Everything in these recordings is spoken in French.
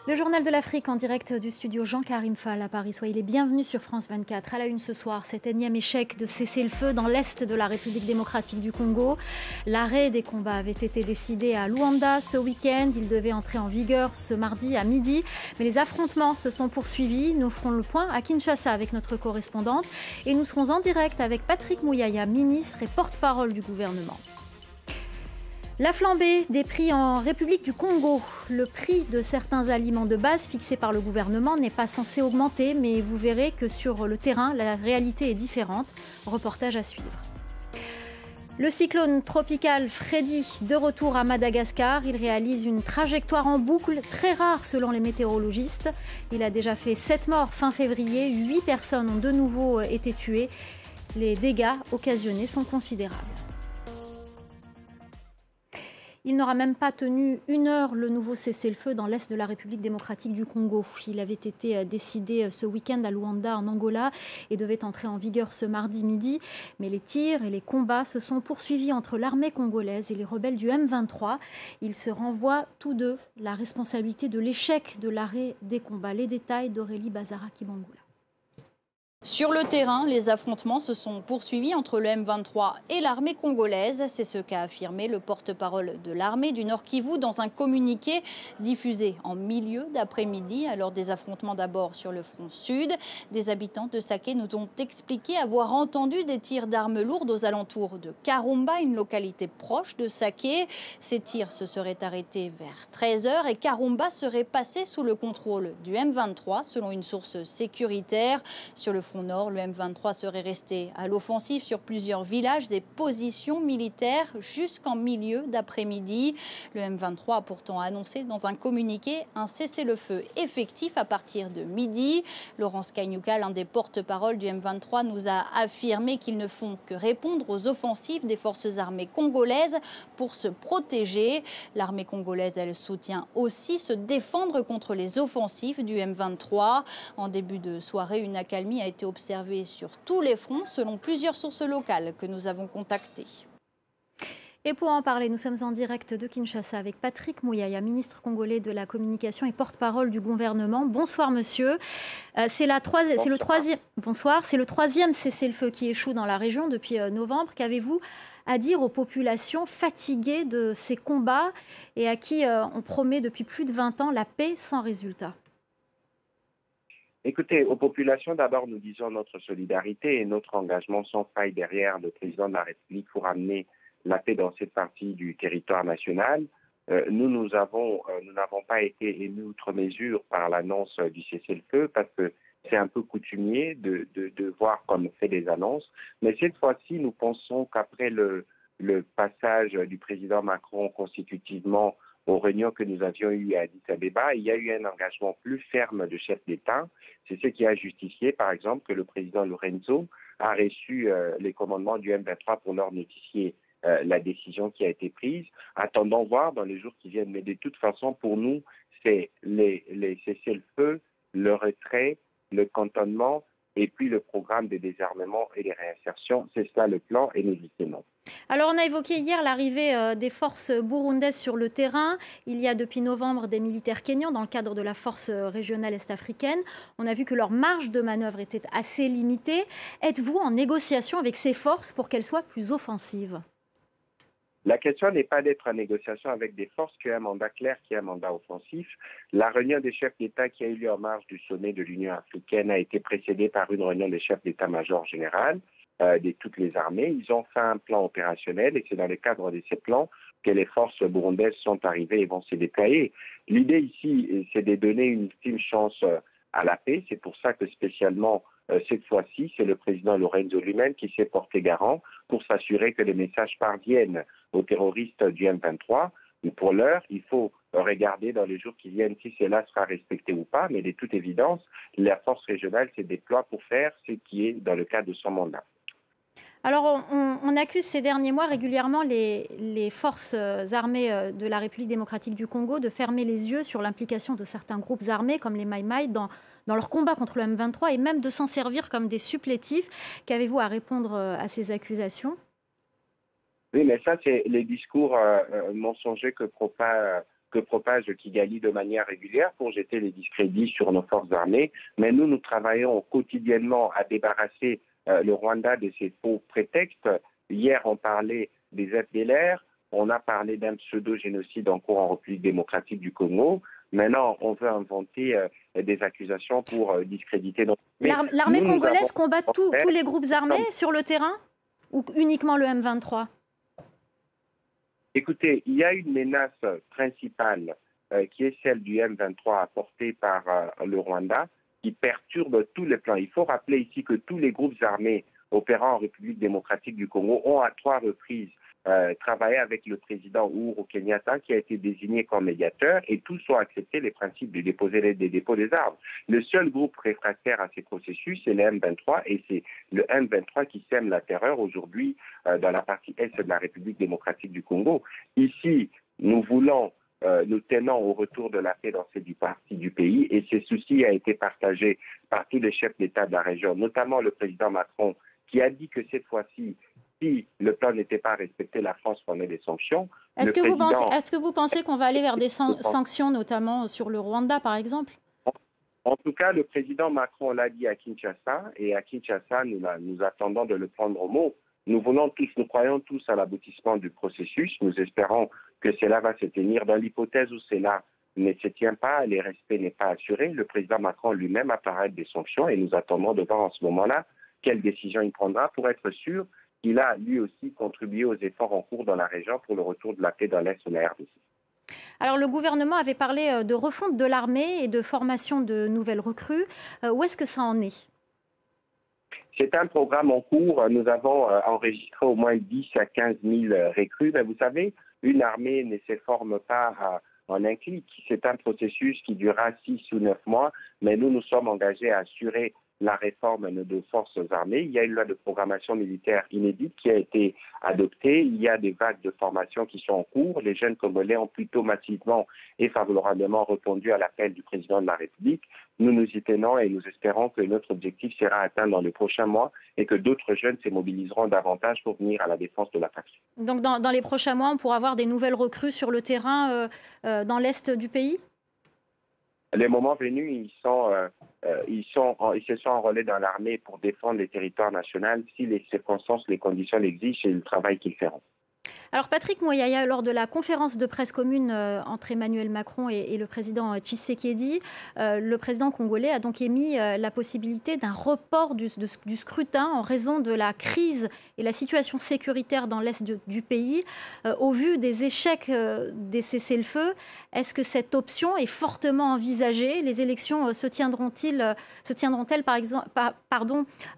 Le journal de l'Afrique en direct du studio Jean-Karim Fall à Paris. Soyez les bienvenus sur France 24. À la une ce soir, cet énième échec de cessez-le-feu dans l'est de la République démocratique du Congo. L'arrêt des combats avait été décidé à Luanda ce week-end. Il devait entrer en vigueur ce mardi à midi. Mais les affrontements se sont poursuivis. Nous ferons le point à Kinshasa avec notre correspondante. Et nous serons en direct avec Patrick Mouyaya, ministre et porte-parole du gouvernement. La flambée des prix en République du Congo. Le prix de certains aliments de base fixés par le gouvernement n'est pas censé augmenter, mais vous verrez que sur le terrain, la réalité est différente. Reportage à suivre. Le cyclone tropical Freddy, de retour à Madagascar, il réalise une trajectoire en boucle très rare selon les météorologistes. Il a déjà fait 7 morts fin février, 8 personnes ont de nouveau été tuées. Les dégâts occasionnés sont considérables. Il n'aura même pas tenu 1 heure le nouveau cessez-le-feu dans l'est de la République démocratique du Congo. Il avait été décidé ce week-end à Luanda, en Angola, et devait entrer en vigueur ce mardi midi. Mais les tirs et les combats se sont poursuivis entre l'armée congolaise et les rebelles du M23. Ils se renvoient tous deux la responsabilité de l'échec de l'arrêt des combats. Les détails d'Aurélie Bazara-Kibangula. Sur le terrain, les affrontements se sont poursuivis entre le M23 et l'armée congolaise. C'est ce qu'a affirmé le porte-parole de l'armée du Nord Kivu dans un communiqué diffusé en milieu d'après-midi. Alors des affrontements d'abord sur le front sud. Des habitants de Saké nous ont expliqué avoir entendu des tirs d'armes lourdes aux alentours de Karumba, une localité proche de Saké. Ces tirs se seraient arrêtés vers 13 h et Karumba serait passé sous le contrôle du M23 selon une source sécuritaire. Sur le front nord, le M23 serait resté à l'offensive sur plusieurs villages et positions militaires jusqu'en milieu d'après-midi. Le M23 a pourtant annoncé dans un communiqué un cessez-le-feu effectif à partir de midi. Laurence Kanyuka, l'un des porte-parole du M23, nous a affirmé qu'ils ne font que répondre aux offensives des forces armées congolaises pour se protéger. L'armée congolaise, elle soutient aussi se défendre contre les offensives du M23. En début de soirée, une accalmie a été observée sur tous les fronts, selon plusieurs sources locales que nous avons contactées. Et pour en parler, nous sommes en direct de Kinshasa avec Patrick Mouyaya, ministre congolais de la communication et porte-parole du gouvernement. Bonsoir monsieur. C'est le troisième cessez-le-feu qui échoue dans la région depuis novembre. Qu'avez-vous à dire aux populations fatiguées de ces combats et à qui on promet depuis plus de 20 ans la paix sans résultat? Écoutez, aux populations, d'abord, nous disons notre solidarité et notre engagement sans faille derrière le président de la République pour amener la paix dans cette partie du territoire national. Nous n'avons pas été émus outre mesure par l'annonce du cessez-le-feu parce que c'est un peu coutumier de voir comme on fait des annonces. Mais cette fois-ci, nous pensons qu'après le passage du président Macron consécutivement aux réunions que nous avions eues à Addis Abeba, il y a eu un engagement plus ferme de chef d'État. C'est ce qui a justifié, par exemple, que le président Lorenzo a reçu les commandements du M23 pour leur notifier la décision qui a été prise. Attendons voir dans les jours qui viennent. Mais de toute façon, pour nous, c'est les cessez-le-feu, le retrait, le cantonnement et puis le programme de désarmement et de réinsertion. C'est cela le plan et nous y tenons. Alors, on a évoqué hier l'arrivée des forces burundaises sur le terrain. Il y a depuis novembre des militaires kenyans dans le cadre de la force régionale est-africaine. On a vu que leur marge de manœuvre était assez limitée. Êtes-vous en négociation avec ces forces pour qu'elles soient plus offensives ? La question n'est pas d'être en négociation avec des forces qui ont un mandat clair, qui ont un mandat offensif. La réunion des chefs d'État qui a eu lieu en marge du sommet de l'Union africaine a été précédée par une réunion des chefs d'État-major général de toutes les armées. Ils ont fait un plan opérationnel et c'est dans le cadre de ces plans que les forces burundaises sont arrivées et vont se déployer. L'idée ici, c'est de donner une ultime chance à la paix. C'est pour ça que spécialement, cette fois-ci, c'est le président Lorenzo lui-même qui s'est porté garant pour s'assurer que les messages parviennent aux terroristes du M23. Mais pour l'heure, il faut regarder dans les jours qui viennent si cela sera respecté ou pas. Mais de toute évidence, la force régionale se déploie pour faire ce qui est dans le cadre de son mandat. Alors, on accuse ces derniers mois régulièrement les forces armées de la République démocratique du Congo de fermer les yeux sur l'implication de certains groupes armés comme les Maï-Maï dans leur combat contre le M23 et même de s'en servir comme des supplétifs. Qu'avez-vous à répondre à ces accusations ? Oui, mais ça, c'est les discours mensongers que propage que propage Kigali de manière régulière pour jeter les discrédits sur nos forces armées. Mais nous travaillons quotidiennement à débarrasser le Rwanda de ces faux prétextes. Hier, on parlait des FDLR, on a parlé d'un pseudo-génocide en cours en République démocratique du Congo. Maintenant, on veut inventer des accusations pour discréditer notre... L'armée congolaise combat tous les groupes armés sur le terrain ou uniquement le M23? Écoutez, il y a une menace principale qui est celle du M23 apportée par le Rwanda qui perturbe tous les plans. Il faut rappeler ici que tous les groupes armés opérant en République démocratique du Congo ont à 3 reprises travaillé avec le président Uhuru Kenyatta qui a été désigné comme médiateur et tous ont accepté les principes de déposer des dépôts des armes. Le seul groupe réfractaire à ces processus, c'est le M23 et c'est le M23 qui sème la terreur aujourd'hui dans la partie est de la République démocratique du Congo. Ici, nous tenons au retour de la paix dans cette partie du pays et ce souci a été partagé par tous les chefs d'État de la région, notamment le président Macron qui a dit que cette fois-ci, si le plan n'était pas respecté, la France prenait des sanctions. Est-ce que vous pensez qu'on va aller vers des sanctions, notamment sur le Rwanda, par exemple? En tout cas, le président Macron l'a dit à Kinshasa, et à Kinshasa, nous attendons de le prendre au mot. Nous croyons tous à l'aboutissement du processus. Nous espérons que cela va se tenir. Dans l'hypothèse où cela ne se tient pas, les respects n'est pas assuré, le président Macron lui-même apparaît des sanctions et nous attendons de voir en ce moment-là quelle décision il prendra pour être sûr qu'il a lui aussi contribué aux efforts en cours dans la région pour le retour de la paix dans l'Est de la RDC. Alors le gouvernement avait parlé de refonte de l'armée et de formation de nouvelles recrues. Où est-ce que ça en est? C'est un programme en cours. Nous avons enregistré au moins 10 à 15 000 recrues. Mais vous savez, une armée ne se forme pas en un clic. C'est un processus qui durera 6 ou 9 mois. Mais nous sommes engagés à assurer la réforme de nos forces armées. Il y a une loi de programmation militaire inédite qui a été adoptée. Il y a des vagues de formation qui sont en cours. Les jeunes Congolais ont plutôt massivement et favorablement répondu à l'appel du président de la République. Nous nous y tenons et nous espérons que notre objectif sera atteint dans les prochains mois et que d'autres jeunes se mobiliseront davantage pour venir à la défense de la patrie. Donc dans les prochains mois, on pourra avoir des nouvelles recrues sur le terrain dans l'Est du pays? Les moments venus, ils se sont enrôlés dans l'armée pour défendre les territoires nationaux. Si les circonstances, les conditions l'exigent, c'est le travail qu'ils feront. Alors Patrick Muyaya, lors de la conférence de presse commune entre Emmanuel Macron et le président Tshisekedi, le président congolais a donc émis la possibilité d'un report du scrutin en raison de la crise et la situation sécuritaire dans l'est du pays. Au vu des échecs des cessez-le-feu, est-ce que cette option est fortement envisagée? Les élections se tiendront-elles par exemple,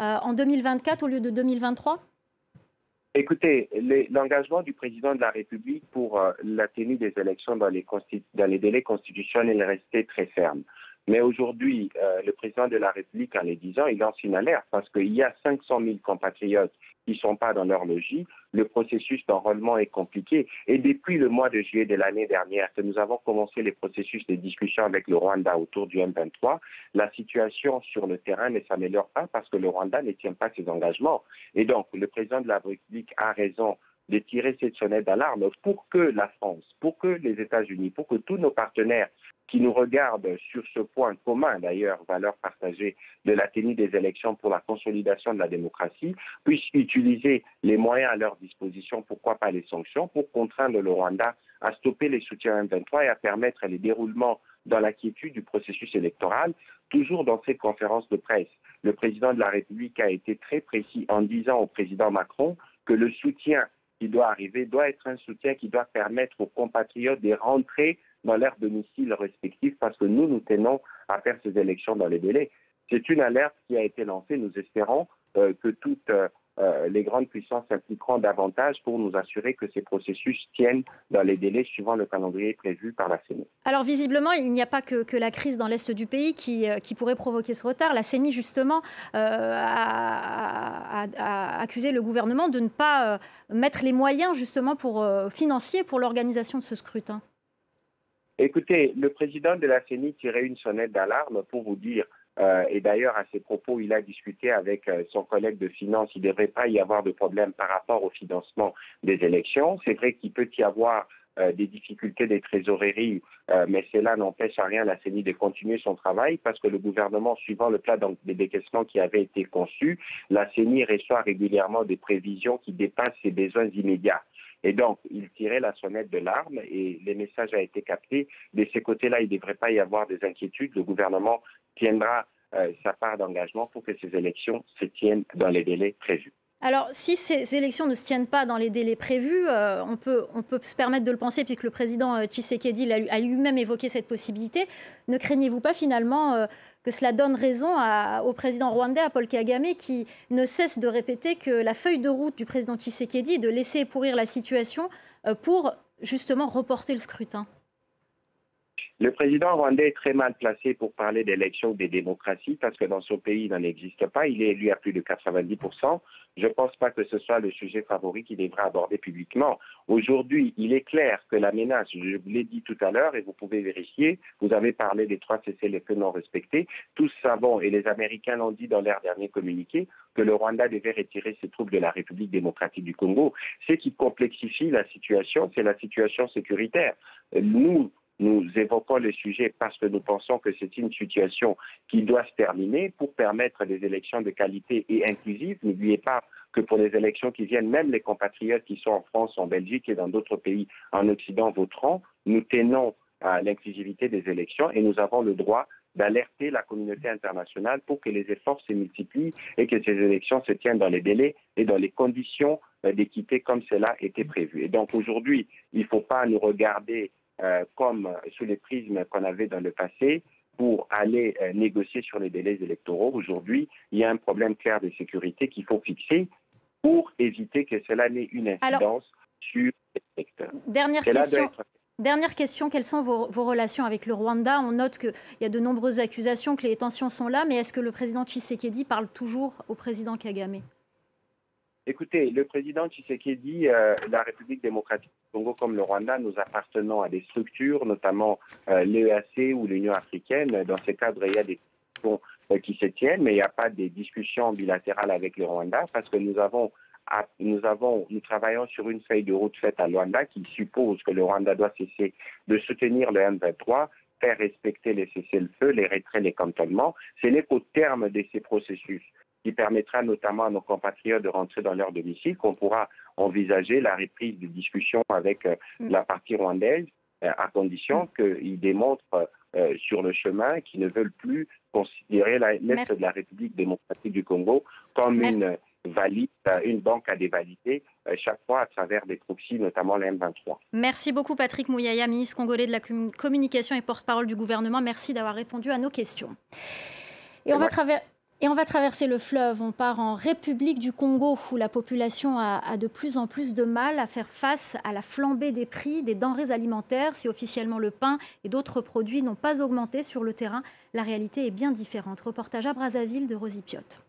en 2024 au lieu de 2023? Écoutez, l'engagement du président de la République pour la tenue des élections dans les délais constitutionnels est resté très ferme. Mais aujourd'hui, le président de la République, en les disant, il lance une alerte parce qu'il y a 500 000 compatriotes qui ne sont pas dans leur logis. Le processus d'enrôlement est compliqué. Et depuis le mois de juillet de l'année dernière que nous avons commencé les processus de discussion avec le Rwanda autour du M23, la situation sur le terrain ne s'améliore pas parce que le Rwanda ne tient pas ses engagements. Et donc, le président de la République a raison de tirer cette sonnette d'alarme pour que la France, pour que les États-Unis, pour que tous nos partenaires qui nous regardent sur ce point commun, d'ailleurs, valeur partagée de la tenue des élections pour la consolidation de la démocratie, puissent utiliser les moyens à leur disposition, pourquoi pas les sanctions, pour contraindre le Rwanda à stopper les soutiens M23 et à permettre les déroulements dans la quiétude du processus électoral. Toujours dans cette conférence de presse, le président de la République a été très précis en disant au président Macron que le soutien qui doit arriver doit être un soutien qui doit permettre aux compatriotes de rentrer dans leur domicile respectif parce que nous tenons à faire ces élections dans les délais. C'est une alerte qui a été lancée. Nous espérons que toutes les grandes puissances s'impliqueront davantage pour nous assurer que ces processus tiennent dans les délais suivant le calendrier prévu par la CENI. Alors visiblement, il n'y a pas que la crise dans l'Est du pays qui pourrait provoquer ce retard. La CENI, justement, a accusé le gouvernement de ne pas mettre les moyens justement financiers pour l'organisation de ce scrutin. Écoutez, le président de la CENI tirait une sonnette d'alarme pour vous dire, et d'ailleurs à ses propos, il a discuté avec son collègue de finances, il ne devrait pas y avoir de problème par rapport au financement des élections. C'est vrai qu'il peut y avoir des difficultés des trésoreries, mais cela n'empêche à rien la CENI de continuer son travail parce que le gouvernement, suivant le plan de décaissement qui avait été conçu, la CENI reçoit régulièrement des prévisions qui dépassent ses besoins immédiats. Et donc, il tirait la sonnette de l'alarme et les messages ont été captés. De ces côtés-là, il ne devrait pas y avoir des inquiétudes. Le gouvernement tiendra sa part d'engagement pour que ces élections se tiennent dans les délais prévus. Alors, si ces élections ne se tiennent pas dans les délais prévus, on peut se permettre de le penser, puisque le président Tshisekedi a lui-même évoqué cette possibilité. Ne craignez-vous pas finalement que cela donne raison au président rwandais, à Paul Kagame, qui ne cesse de répéter que la feuille de route du président Tshisekedi est de laisser pourrir la situation pour justement reporter le scrutin? Le président rwandais est très mal placé pour parler d'élections ou de démocratie parce que dans son pays, il n'en existe pas. Il est élu à plus de 90%. Je ne pense pas que ce soit le sujet favori qu'il devrait aborder publiquement. Aujourd'hui, il est clair que la menace, je vous l'ai dit tout à l'heure et vous pouvez vérifier, vous avez parlé des 3 cessez-le-feu non respectés. Tous savons, et les Américains l'ont dit dans leur dernier communiqué, que le Rwanda devait retirer ses troupes de la République démocratique du Congo. Ce qui complexifie la situation, c'est la situation sécuritaire. Nous évoquons le sujet parce que nous pensons que c'est une situation qui doit se terminer pour permettre des élections de qualité et inclusives. N'oubliez pas que pour les élections qui viennent, même les compatriotes qui sont en France, en Belgique et dans d'autres pays en Occident voteront. Nous tenons à l'inclusivité des élections et nous avons le droit d'alerter la communauté internationale pour que les efforts se multiplient et que ces élections se tiennent dans les délais et dans les conditions d'équité comme cela était prévu. Et donc aujourd'hui, il ne faut pas nous regarder comme sous les prismes qu'on avait dans le passé pour aller négocier sur les délais électoraux. Aujourd'hui, il y a un problème clair de sécurité qu'il faut fixer pour éviter que cela n'ait une incidence sur les électeurs. Dernière question, quelles sont vos relations avec le Rwanda? On note qu'il y a de nombreuses accusations, que les tensions sont là, mais est-ce que le président Tshisekedi parle toujours au président Kagame? Écoutez, le président Tshisekedi, la République démocratique du Congo comme le Rwanda, nous appartenons à des structures, notamment l'EAC ou l'Union africaine. Dans ce cadre, il y a des discussions qui se tiennent, mais il n'y a pas de discussions bilatérales avec le Rwanda parce que nous travaillons sur une feuille de route faite à Luanda qui suppose que le Rwanda doit cesser de soutenir le M23, faire respecter les cessez-le-feu, les retraits, les cantonnements. Ce n'est qu'au terme de ces processus qui permettra notamment à nos compatriotes de rentrer dans leur domicile, qu'on pourra envisager la reprise des discussions avec la partie rwandaise, à condition qu'ils démontrent sur le chemin qu'ils ne veulent plus considérer l'Est de la République démocratique du Congo comme une banque à dévalider chaque fois à travers des proxys, notamment la M23. Merci beaucoup Patrick Mouyaya, ministre congolais de la communication et porte-parole du gouvernement. Merci d'avoir répondu à nos questions. Et on va traverser le fleuve, on part en République du Congo où la population a de plus en plus de mal à faire face à la flambée des prix des denrées alimentaires. Si officiellement le pain et d'autres produits n'ont pas augmenté sur le terrain, la réalité est bien différente. Reportage à Brazzaville de Rosie Piotte.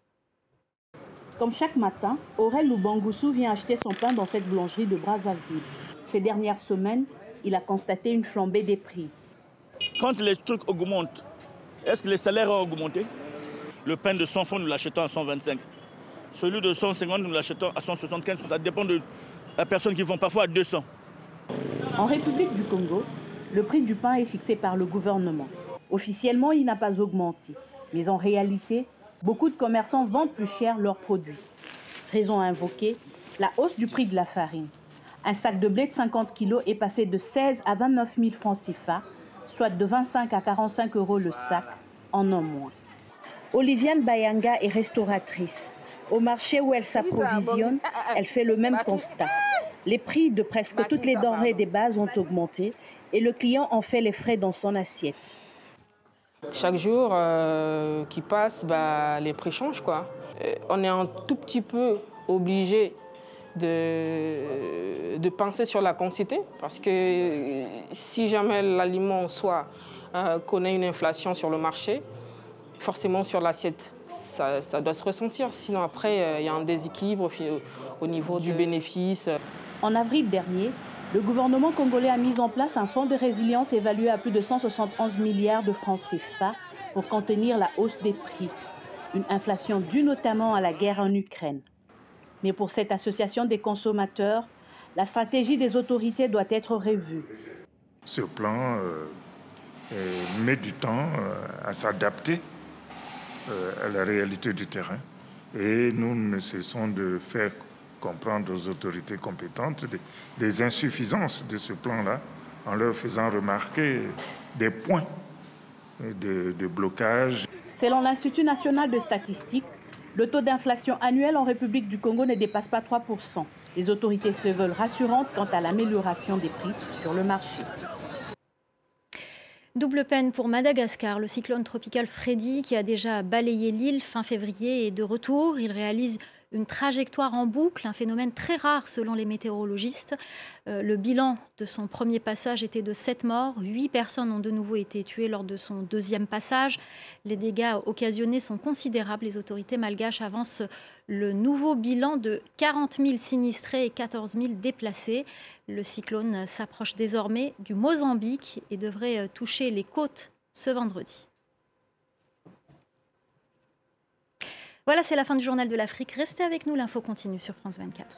Comme chaque matin, Aurel Lubangoussou vient acheter son pain dans cette boulangerie de Brazzaville. Ces dernières semaines, il a constaté une flambée des prix. Quand les trucs augmentent, est-ce que les salaires ont augmenté? Le pain de 100 francs, nous l'achetons à 125. Celui de 150, nous l'achetons à 175. Ça dépend de la personne qui vend parfois à 200. En République du Congo, le prix du pain est fixé par le gouvernement. Officiellement, il n'a pas augmenté. Mais en réalité, beaucoup de commerçants vendent plus cher leurs produits. Raison à invoquer, la hausse du prix de la farine. Un sac de blé de 50 kg est passé de 16 à 29 000 francs CFA, soit de 25 à 45 € le sac, en un mois. Oliviane Bayanga est restauratrice. Au marché où elle s'approvisionne, elle fait le même constat. Les prix de presque toutes les denrées des bases ont augmenté et le client en fait les frais dans son assiette. Chaque jour qui passe, les prix changent, quoi. On est un tout petit peu obligé de penser sur la quantité parce que si jamais l'aliment connaît une inflation sur le marché, forcément sur l'assiette, ça doit se ressentir. Sinon après, il y a un déséquilibre au niveau du bénéfice. En avril dernier, le gouvernement congolais a mis en place un fonds de résilience évalué à plus de 171 milliards de francs CFA pour contenir la hausse des prix. Une inflation due notamment à la guerre en Ukraine. Mais pour cette association des consommateurs, La stratégie des autorités doit être revue. Ce plan met du temps à s'adapter à la réalité du terrain. Et nous ne cessons de faire comprendre aux autorités compétentes des insuffisances de ce plan-là, en leur faisant remarquer des points de blocage. Selon l'Institut national de statistique, le taux d'inflation annuel en République du Congo ne dépasse pas 3%. Les autorités se veulent rassurantes quant à l'amélioration des prix sur le marché. Double peine pour Madagascar. Le cyclone tropical Freddy, qui a déjà balayé l'île fin février, est de retour. Il réalise une trajectoire en boucle, un phénomène très rare selon les météorologistes. Le bilan de son premier passage était de 7 morts. 8 personnes ont de nouveau été tuées lors de son deuxième passage. Les dégâts occasionnés sont considérables. Les autorités malgaches avancent le nouveau bilan de 40 000 sinistrés et 14 000 déplacés. Le cyclone s'approche désormais du Mozambique et devrait toucher les côtes ce vendredi. Voilà, c'est la fin du Journal de l'Afrique. Restez avec nous, l'info continue sur France 24.